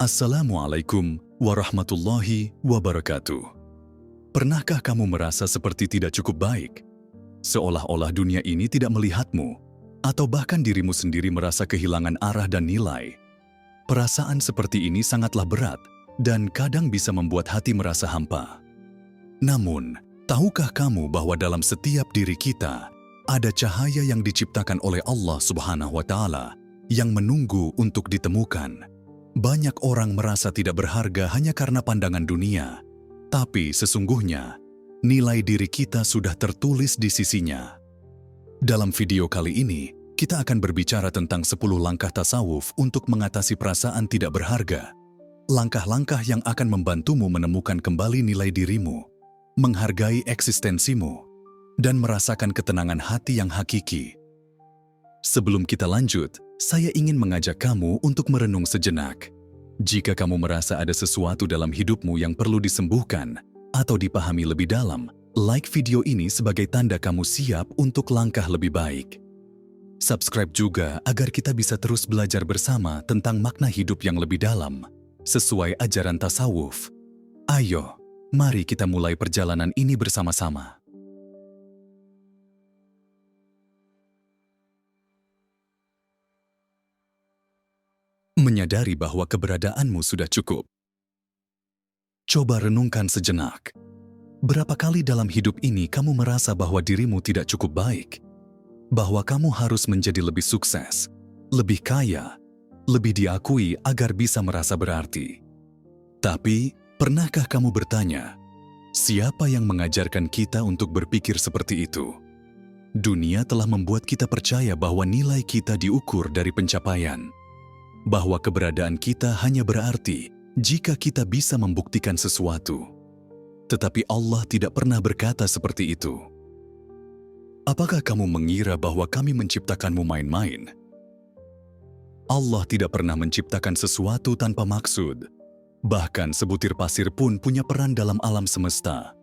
Assalamualaikum warahmatullahi wabarakatuh. Pernahkah kamu merasa seperti tidak cukup baik? Seolah-olah dunia ini tidak melihatmu, atau bahkan dirimu sendiri merasa kehilangan arah dan nilai. Perasaan seperti ini sangatlah berat dan kadang bisa membuat hati merasa hampa. Namun, tahukah kamu bahwa dalam setiap diri kita ada cahaya yang diciptakan oleh Allah Subhanahu wa Ta'ala yang menunggu untuk ditemukan? Banyak orang merasa tidak berharga hanya karena pandangan dunia, tapi sesungguhnya nilai diri kita sudah tertulis di sisinya. Dalam video kali ini, kita akan berbicara tentang 10 langkah tasawuf untuk mengatasi perasaan tidak berharga. Langkah-langkah yang akan membantumu menemukan kembali nilai dirimu, menghargai eksistensimu, dan merasakan ketenangan hati yang hakiki. Sebelum kita lanjut, saya ingin mengajak kamu untuk merenung sejenak. Jika kamu merasa ada sesuatu dalam hidupmu yang perlu disembuhkan atau dipahami lebih dalam, like video ini sebagai tanda kamu siap untuk langkah lebih baik. Subscribe juga agar kita bisa terus belajar bersama tentang makna hidup yang lebih dalam, sesuai ajaran tasawuf. Ayo, mari kita mulai perjalanan ini bersama-sama. Menyadari bahwa keberadaanmu sudah cukup. Coba renungkan sejenak. Berapa kali dalam hidup ini kamu merasa bahwa dirimu tidak cukup baik? Bahwa kamu harus menjadi lebih sukses, lebih kaya, lebih diakui agar bisa merasa berarti. Tapi, pernahkah kamu bertanya, siapa yang mengajarkan kita untuk berpikir seperti itu? Dunia telah membuat kita percaya bahwa nilai kita diukur dari pencapaian, bahwa keberadaan kita hanya berarti jika kita bisa membuktikan sesuatu. Tetapi Allah tidak pernah berkata seperti itu. Apakah kamu mengira bahwa kami menciptakanmu main-main? Allah tidak pernah menciptakan sesuatu tanpa maksud. Bahkan sebutir pasir pun punya peran dalam alam semesta.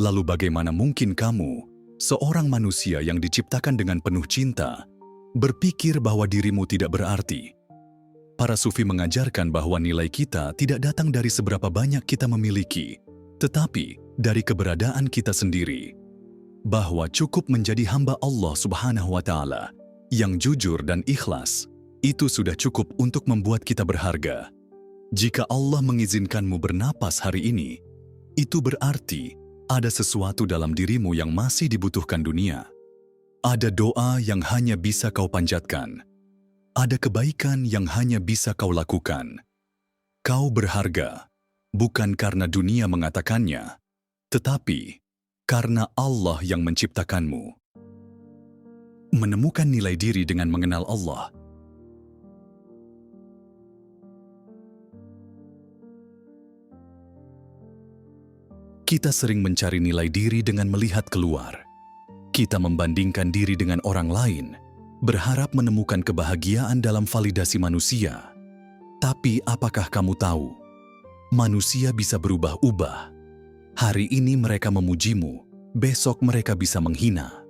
Lalu bagaimana mungkin kamu, seorang manusia yang diciptakan dengan penuh cinta, berpikir bahwa dirimu tidak berarti? Para sufi mengajarkan bahwa nilai kita tidak datang dari seberapa banyak kita memiliki, tetapi dari keberadaan kita sendiri. Bahwa cukup menjadi hamba Allah Subhanahu wa Ta'ala yang jujur dan ikhlas, itu sudah cukup untuk membuat kita berharga. Jika Allah mengizinkanmu bernapas hari ini, itu berarti ada sesuatu dalam dirimu yang masih dibutuhkan dunia. Ada doa yang hanya bisa kau panjatkan. Ada kebaikan yang hanya bisa kau lakukan. Kau berharga, bukan karena dunia mengatakannya, tetapi karena Allah yang menciptakanmu. Menemukan nilai diri dengan mengenal Allah. Kita sering mencari nilai diri dengan melihat keluar. Kita membandingkan diri dengan orang lain, berharap menemukan kebahagiaan dalam validasi manusia. Tapi apakah kamu tahu? Manusia bisa berubah-ubah. Hari ini mereka memujimu, besok mereka bisa menghina.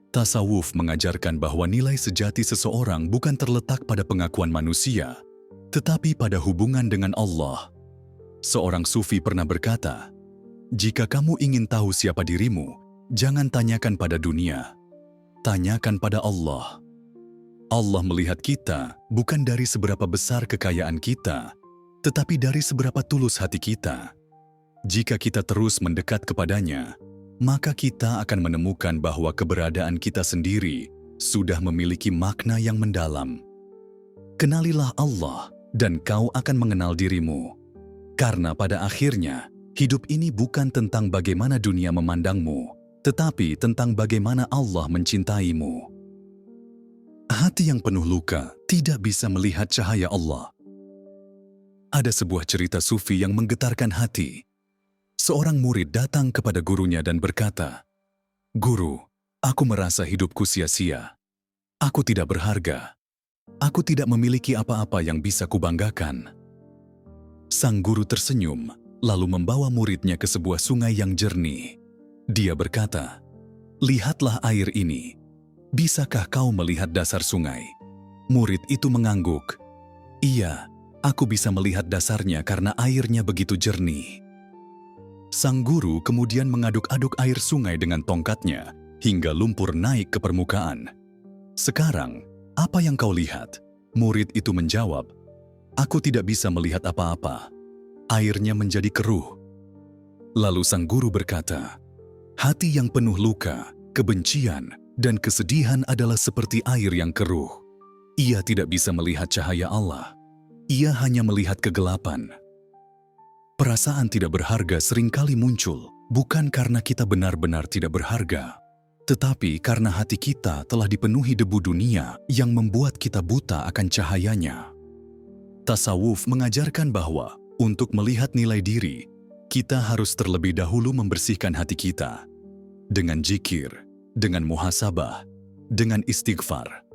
Tasawuf mengajarkan bahwa nilai sejati seseorang bukan terletak pada pengakuan manusia, tetapi pada hubungan dengan Allah. Seorang sufi pernah berkata, jika kamu ingin tahu siapa dirimu, jangan tanyakan pada dunia, tanyakan pada Allah. Allah melihat kita bukan dari seberapa besar kekayaan kita, tetapi dari seberapa tulus hati kita. Jika kita terus mendekat kepadanya, maka kita akan menemukan bahwa keberadaan kita sendiri sudah memiliki makna yang mendalam. Kenalilah Allah dan kau akan mengenal dirimu. Karena pada akhirnya, hidup ini bukan tentang bagaimana dunia memandangmu, tetapi tentang bagaimana Allah mencintaimu. Hati yang penuh luka tidak bisa melihat cahaya Allah. Ada sebuah cerita sufi yang menggetarkan hati. Seorang murid datang kepada gurunya dan berkata, "Guru, aku merasa hidupku sia-sia. Aku tidak berharga. Aku tidak memiliki apa-apa yang bisa kubanggakan." Sang guru tersenyum, lalu membawa muridnya ke sebuah sungai yang jernih. Dia berkata, "Lihatlah air ini. Bisakah kau melihat dasar sungai?" Murid itu mengangguk. "Iya, Aku bisa melihat dasarnya karena airnya begitu jernih. Sang guru kemudian mengaduk-aduk air sungai dengan tongkatnya hingga lumpur naik ke permukaan. Sekarang, apa yang kau lihat? Murid itu menjawab, aku tidak bisa melihat apa-apa. Airnya menjadi keruh. Lalu sang guru berkata, hati yang penuh luka, kebencian, dan kesedihan adalah seperti air yang keruh. Ia tidak bisa melihat cahaya Allah. Ia hanya melihat kegelapan. Perasaan tidak berharga seringkali muncul, bukan karena kita benar-benar tidak berharga, tetapi karena hati kita telah dipenuhi debu dunia yang membuat kita buta akan cahayanya. Tasawuf mengajarkan bahwa untuk melihat nilai diri, kita harus terlebih dahulu membersihkan hati kita dengan zikir, dengan muhasabah, dengan istighfar.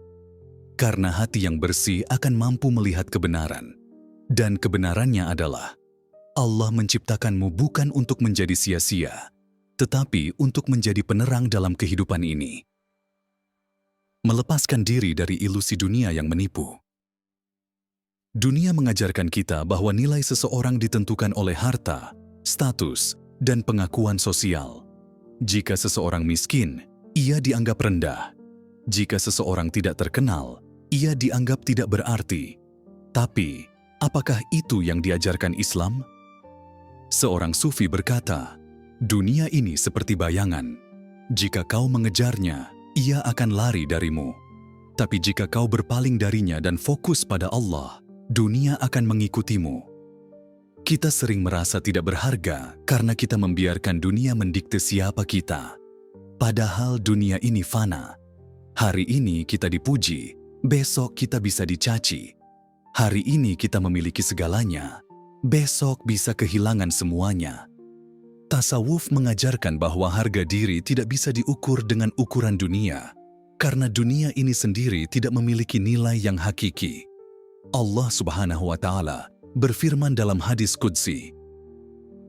Karena hati yang bersih akan mampu melihat kebenaran. Dan kebenarannya adalah, Allah menciptakanmu bukan untuk menjadi sia-sia, tetapi untuk menjadi penerang dalam kehidupan ini. Melepaskan diri dari ilusi dunia yang menipu. Dunia mengajarkan kita bahwa nilai seseorang ditentukan oleh harta, status, dan pengakuan sosial. Jika seseorang miskin, ia dianggap rendah. Jika seseorang tidak terkenal, ia dianggap tidak berarti. Tapi, apakah itu yang diajarkan Islam? Seorang sufi berkata, dunia ini seperti bayangan. Jika kau mengejarnya, ia akan lari darimu. Tapi jika kau berpaling darinya dan fokus pada Allah, dunia akan mengikutimu. Kita sering merasa tidak berharga karena kita membiarkan dunia mendikte siapa kita. Padahal dunia ini fana. Hari ini kita dipuji, besok kita bisa dicaci. Hari ini kita memiliki segalanya, besok bisa kehilangan semuanya. Tasawuf mengajarkan bahwa harga diri tidak bisa diukur dengan ukuran dunia, karena dunia ini sendiri tidak memiliki nilai yang hakiki. Allah Subhanahu wa Ta'ala berfirman dalam hadis qudsi,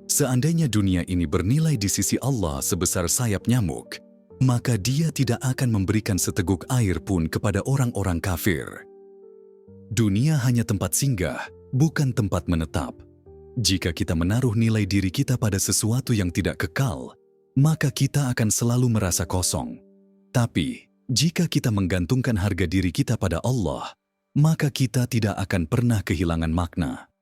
seandainya dunia ini bernilai di sisi Allah sebesar sayap nyamuk, maka Dia tidak akan memberikan seteguk air pun kepada orang-orang kafir. Dunia hanya tempat singgah, bukan tempat menetap. Jika kita menaruh nilai diri kita pada sesuatu yang tidak kekal, maka kita akan selalu merasa kosong. Tapi, jika kita menggantungkan harga diri kita pada Allah, maka kita tidak akan pernah kehilangan makna.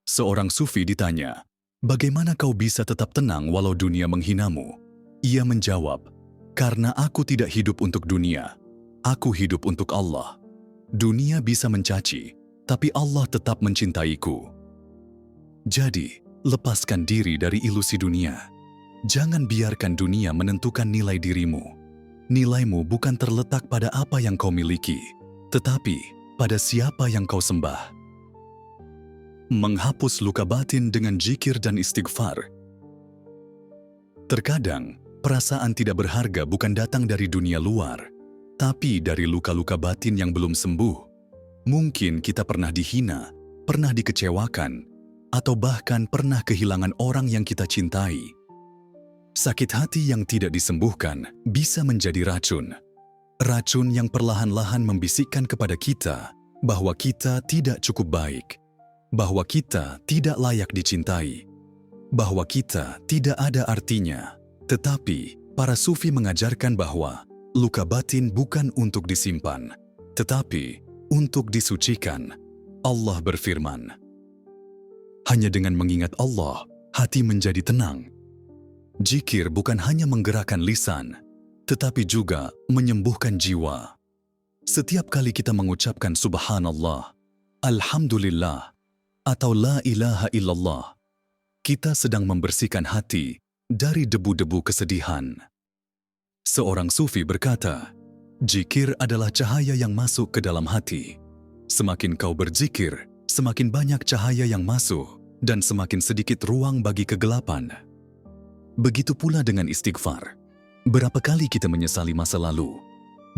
Seorang sufi ditanya, bagaimana kau bisa tetap tenang walau dunia menghinamu? Ia menjawab, karena aku tidak hidup untuk dunia, aku hidup untuk Allah. Dunia bisa mencaci, tapi Allah tetap mencintaiku. Jadi, lepaskan diri dari ilusi dunia. Jangan biarkan dunia menentukan nilai dirimu. Nilaimu bukan terletak pada apa yang kau miliki, tetapi pada siapa yang kau sembah. Menghapus luka batin dengan zikir dan istighfar. Terkadang, perasaan tidak berharga bukan datang dari dunia luar, tapi dari luka-luka batin yang belum sembuh. Mungkin kita pernah dihina, pernah dikecewakan, atau bahkan pernah kehilangan orang yang kita cintai. Sakit hati yang tidak disembuhkan bisa menjadi racun. Racun yang perlahan-lahan membisikkan kepada kita bahwa kita tidak cukup baik, bahwa kita tidak layak dicintai, bahwa kita tidak ada artinya. Tetapi, para sufi mengajarkan bahwa luka batin bukan untuk disimpan, tetapi untuk disucikan. Allah berfirman, hanya dengan mengingat Allah, hati menjadi tenang. Zikir bukan hanya menggerakkan lisan, tetapi juga menyembuhkan jiwa. Setiap kali kita mengucapkan subhanallah, alhamdulillah, atau la ilaha illallah, kita sedang membersihkan hati dari debu-debu kesedihan. Seorang sufi berkata, zikir adalah cahaya yang masuk ke dalam hati. Semakin kau berzikir, semakin banyak cahaya yang masuk, dan semakin sedikit ruang bagi kegelapan. Begitu pula dengan istighfar. Berapa kali kita menyesali masa lalu?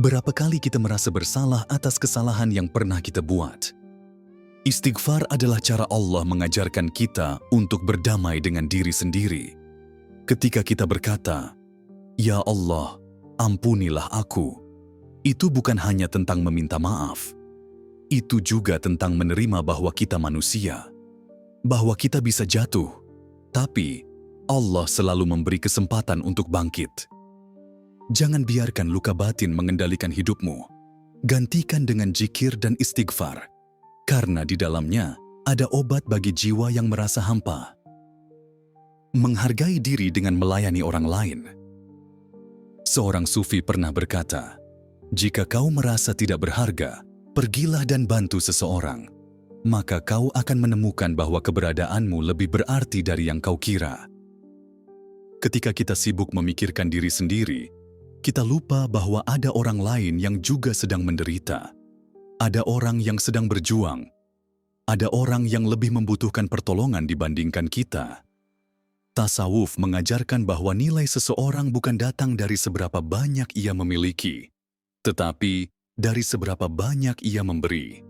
Berapa kali kita merasa bersalah atas kesalahan yang pernah kita buat? Istighfar adalah cara Allah mengajarkan kita untuk berdamai dengan diri sendiri. Ketika kita berkata, "Ya Allah, ampunilah aku," itu bukan hanya tentang meminta maaf. itu juga tentang menerima bahwa kita manusia, bahwa kita bisa jatuh, tapi Allah selalu memberi kesempatan untuk bangkit. Jangan biarkan luka batin mengendalikan hidupmu. Gantikan dengan zikir dan istighfar, karena di dalamnya ada obat bagi jiwa yang merasa hampa. Menghargai diri dengan melayani orang lain. Seorang sufi pernah berkata, "Jika kau merasa tidak berharga, pergilah dan bantu seseorang, maka kau akan menemukan bahwa keberadaanmu lebih berarti dari yang kau kira." Ketika kita sibuk memikirkan diri sendiri, kita lupa bahwa ada orang lain yang juga sedang menderita. Ada orang yang sedang berjuang. Ada orang yang lebih membutuhkan pertolongan dibandingkan kita. Tasawuf mengajarkan bahwa nilai seseorang bukan datang dari seberapa banyak ia memiliki, tetapi dari seberapa banyak ia memberi.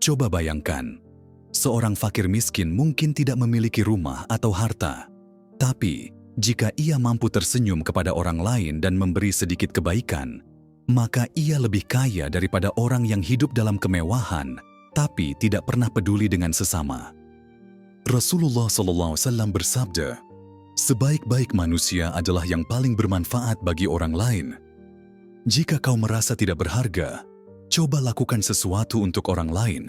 Coba bayangkan, seorang fakir miskin mungkin tidak memiliki rumah atau harta, tapi jika ia mampu tersenyum kepada orang lain dan memberi sedikit kebaikan, maka ia lebih kaya daripada orang yang hidup dalam kemewahan, tapi tidak pernah peduli dengan sesama. Rasulullah SAW bersabda, "Sebaik-baik manusia adalah yang paling bermanfaat bagi orang lain." Jika kau merasa tidak berharga, coba lakukan sesuatu untuk orang lain.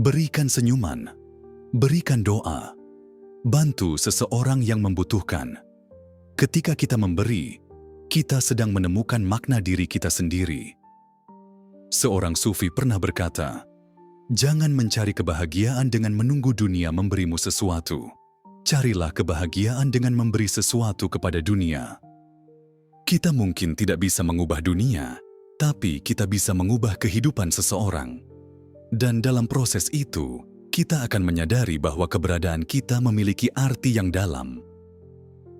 Berikan senyuman, berikan doa, bantu seseorang yang membutuhkan. Ketika kita memberi, kita sedang menemukan makna diri kita sendiri. Seorang sufi pernah berkata, "Jangan mencari kebahagiaan dengan menunggu dunia memberimu sesuatu. Carilah kebahagiaan dengan memberi sesuatu kepada dunia." Kita mungkin tidak bisa mengubah dunia, tapi kita bisa mengubah kehidupan seseorang. Dan dalam proses itu, kita akan menyadari bahwa keberadaan kita memiliki arti yang dalam.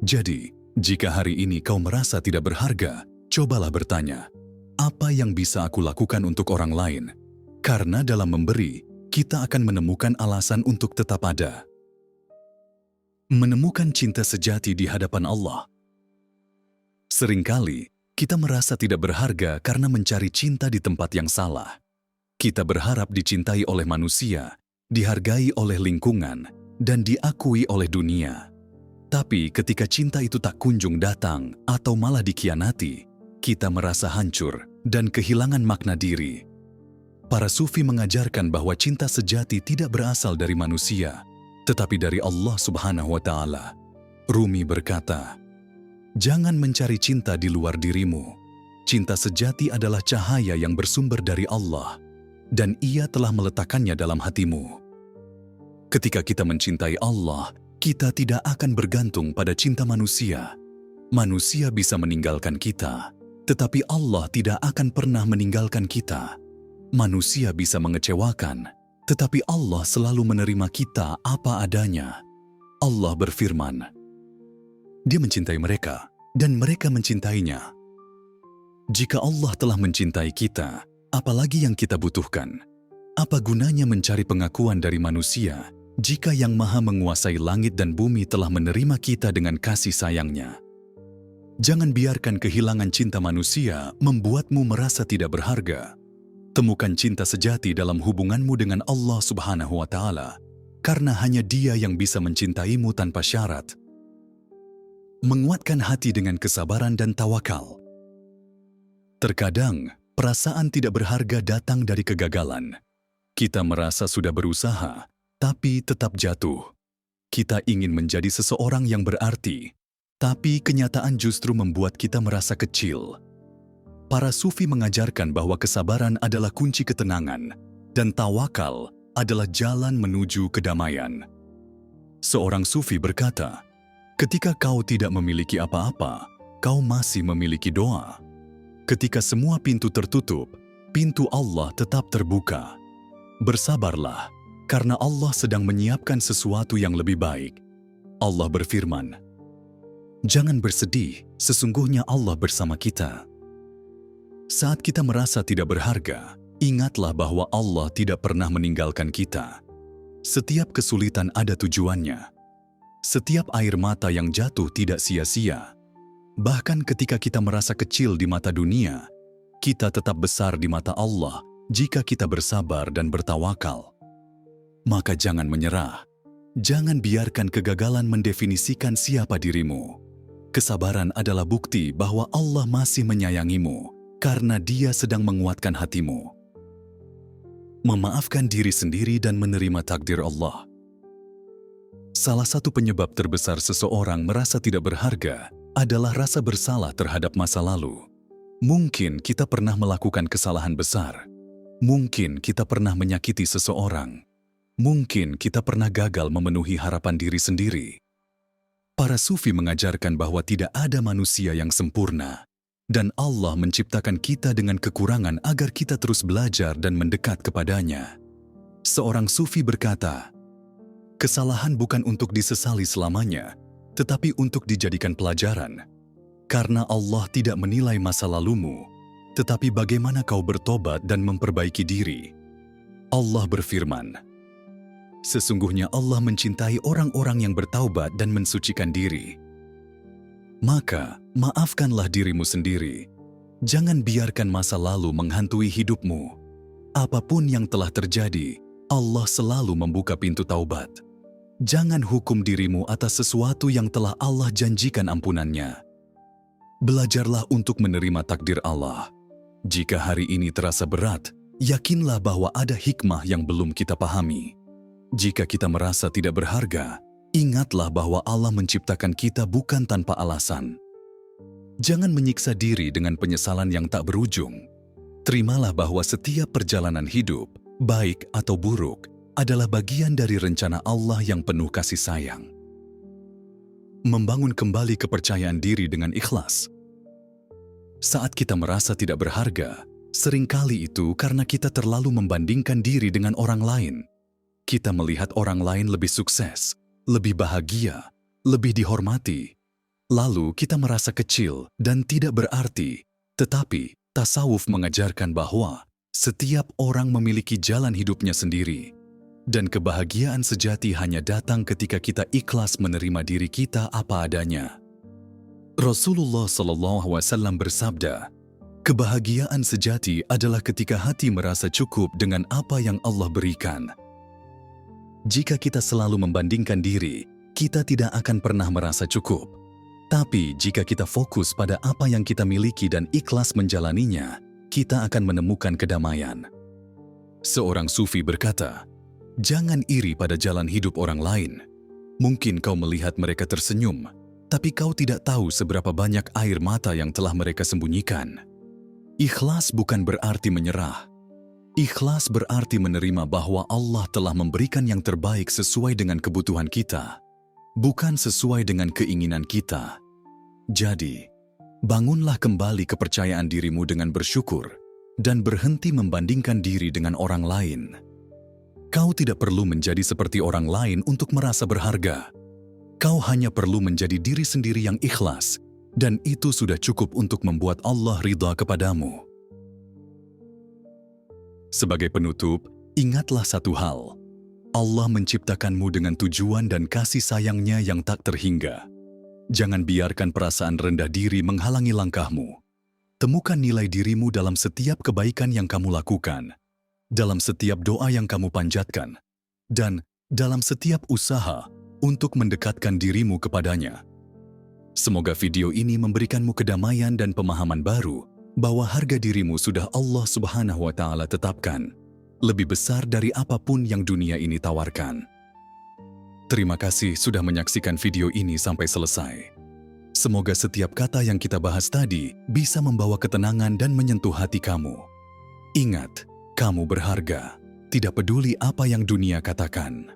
Jadi, jika hari ini kau merasa tidak berharga, cobalah bertanya, apa yang bisa aku lakukan untuk orang lain? Karena dalam memberi, kita akan menemukan alasan untuk tetap ada. Menemukan cinta sejati di hadapan Allah. Seringkali, kita merasa tidak berharga karena mencari cinta di tempat yang salah. Kita berharap dicintai oleh manusia, dihargai oleh lingkungan, dan diakui oleh dunia. Tapi ketika cinta itu tak kunjung datang atau malah dikhianati, kita merasa hancur dan kehilangan makna diri. Para sufi mengajarkan bahwa cinta sejati tidak berasal dari manusia, tetapi dari Allah Subhanahu wa Ta'ala. Rumi berkata, "Jangan mencari cinta di luar dirimu. Cinta sejati adalah cahaya yang bersumber dari Allah, dan Ia telah meletakkannya dalam hatimu." Ketika kita mencintai Allah, kita tidak akan bergantung pada cinta manusia. Manusia bisa meninggalkan kita, tetapi Allah tidak akan pernah meninggalkan kita. Manusia bisa mengecewakan, tetapi Allah selalu menerima kita apa adanya. Allah berfirman, Dia mencintai mereka, dan mereka mencintainya. Jika Allah telah mencintai kita, apalagi yang kita butuhkan? Apa gunanya mencari pengakuan dari manusia jika Yang Maha Menguasai langit dan bumi telah menerima kita dengan kasih sayangnya? Jangan biarkan kehilangan cinta manusia membuatmu merasa tidak berharga. Temukan cinta sejati dalam hubunganmu dengan Allah Subhanahu wa Ta'ala, karena hanya Dia yang bisa mencintaimu tanpa syarat. Menguatkan hati dengan kesabaran dan tawakal. Terkadang, perasaan tidak berharga datang dari kegagalan. Kita merasa sudah berusaha, tapi tetap jatuh. Kita ingin menjadi seseorang yang berarti, tapi kenyataan justru membuat kita merasa kecil. Para sufi mengajarkan bahwa kesabaran adalah kunci ketenangan, dan tawakal adalah jalan menuju kedamaian. Seorang sufi berkata, "Ketika kau tidak memiliki apa-apa, kau masih memiliki doa. Ketika semua pintu tertutup, pintu Allah tetap terbuka. Bersabarlah, karena Allah sedang menyiapkan sesuatu yang lebih baik." Allah berfirman, "Jangan bersedih, sesungguhnya Allah bersama kita." Saat kita merasa tidak berharga, ingatlah bahwa Allah tidak pernah meninggalkan kita. Setiap kesulitan ada tujuannya. Setiap air mata yang jatuh tidak sia-sia. Bahkan ketika kita merasa kecil di mata dunia, kita tetap besar di mata Allah jika kita bersabar dan bertawakal. Maka jangan menyerah. Jangan biarkan kegagalan mendefinisikan siapa dirimu. Kesabaran adalah bukti bahwa Allah masih menyayangimu karena Dia sedang menguatkan hatimu. Memaafkan diri sendiri dan menerima takdir Allah. Salah satu penyebab terbesar seseorang merasa tidak berharga adalah rasa bersalah terhadap masa lalu. Mungkin kita pernah melakukan kesalahan besar. Mungkin kita pernah menyakiti seseorang. Mungkin kita pernah gagal memenuhi harapan diri sendiri. Para sufi mengajarkan bahwa tidak ada manusia yang sempurna, dan Allah menciptakan kita dengan kekurangan agar kita terus belajar dan mendekat kepadanya. Seorang sufi berkata, "Kesalahan bukan untuk disesali selamanya, tetapi untuk dijadikan pelajaran. Karena Allah tidak menilai masa lalumu, tetapi bagaimana kau bertobat dan memperbaiki diri." Allah berfirman, "Sesungguhnya Allah mencintai orang-orang yang bertaubat dan mensucikan diri." Maka, maafkanlah dirimu sendiri. Jangan biarkan masa lalu menghantui hidupmu. Apapun yang telah terjadi, Allah selalu membuka pintu taubat. Jangan hukum dirimu atas sesuatu yang telah Allah janjikan ampunannya. Belajarlah untuk menerima takdir Allah. Jika hari ini terasa berat, yakinlah bahwa ada hikmah yang belum kita pahami. Jika kita merasa tidak berharga, ingatlah bahwa Allah menciptakan kita bukan tanpa alasan. Jangan menyiksa diri dengan penyesalan yang tak berujung. Terimalah bahwa setiap perjalanan hidup, baik atau buruk, adalah bagian dari rencana Allah yang penuh kasih sayang. Membangun kembali kepercayaan diri dengan ikhlas. Saat kita merasa tidak berharga, seringkali itu karena kita terlalu membandingkan diri dengan orang lain. Kita melihat orang lain lebih sukses, lebih bahagia, lebih dihormati. Lalu kita merasa kecil dan tidak berarti. Tetapi, tasawuf mengajarkan bahwa setiap orang memiliki jalan hidupnya sendiri. Dan kebahagiaan sejati hanya datang ketika kita ikhlas menerima diri kita apa adanya. Rasulullah SAW bersabda, "Kebahagiaan sejati adalah ketika hati merasa cukup dengan apa yang Allah berikan." Jika kita selalu membandingkan diri, kita tidak akan pernah merasa cukup. Tapi jika kita fokus pada apa yang kita miliki dan ikhlas menjalaninya, kita akan menemukan kedamaian. Seorang sufi berkata, "Jangan iri pada jalan hidup orang lain. Mungkin kau melihat mereka tersenyum, tapi kau tidak tahu seberapa banyak air mata yang telah mereka sembunyikan." Ikhlas bukan berarti menyerah. Ikhlas berarti menerima bahwa Allah telah memberikan yang terbaik sesuai dengan kebutuhan kita, bukan sesuai dengan keinginan kita. Jadi, bangunlah kembali kepercayaan dirimu dengan bersyukur dan berhenti membandingkan diri dengan orang lain. Kau tidak perlu menjadi seperti orang lain untuk merasa berharga. Kau hanya perlu menjadi diri sendiri yang ikhlas, dan itu sudah cukup untuk membuat Allah ridha kepadamu. Sebagai penutup, ingatlah satu hal. Allah menciptakanmu dengan tujuan dan kasih sayangnya yang tak terhingga. Jangan biarkan perasaan rendah diri menghalangi langkahmu. Temukan nilai dirimu dalam setiap kebaikan yang kamu lakukan, dalam setiap doa yang kamu panjatkan, dan dalam setiap usaha untuk mendekatkan dirimu kepadanya. Semoga video ini memberikanmu kedamaian dan pemahaman baru bahwa harga dirimu sudah Allah Subhanahu wa Ta'ala tetapkan, lebih besar dari apapun yang dunia ini tawarkan. Terima kasih sudah menyaksikan video ini sampai selesai. Semoga setiap kata yang kita bahas tadi bisa membawa ketenangan dan menyentuh hati kamu. Ingat, kamu berharga, tidak peduli apa yang dunia katakan.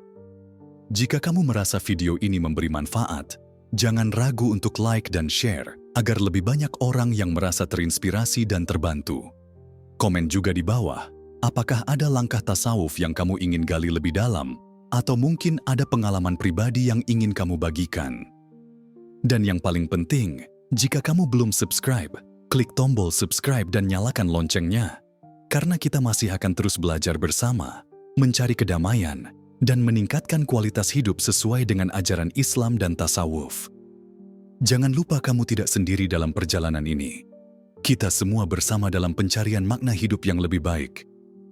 Jika kamu merasa video ini memberi manfaat, jangan ragu untuk like dan share agar lebih banyak orang yang merasa terinspirasi dan terbantu. Komen juga di bawah, apakah ada langkah tasawuf yang kamu ingin gali lebih dalam, atau mungkin ada pengalaman pribadi yang ingin kamu bagikan. Dan yang paling penting, jika kamu belum subscribe, klik tombol subscribe dan nyalakan loncengnya, karena kita masih akan terus belajar bersama, mencari kedamaian, dan meningkatkan kualitas hidup sesuai dengan ajaran Islam dan tasawuf. Jangan lupa kamu tidak sendiri dalam perjalanan ini. Kita semua bersama dalam pencarian makna hidup yang lebih baik.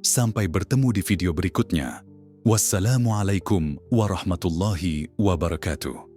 Sampai bertemu di video berikutnya. Wassalamualaikum warahmatullahi wabarakatuh.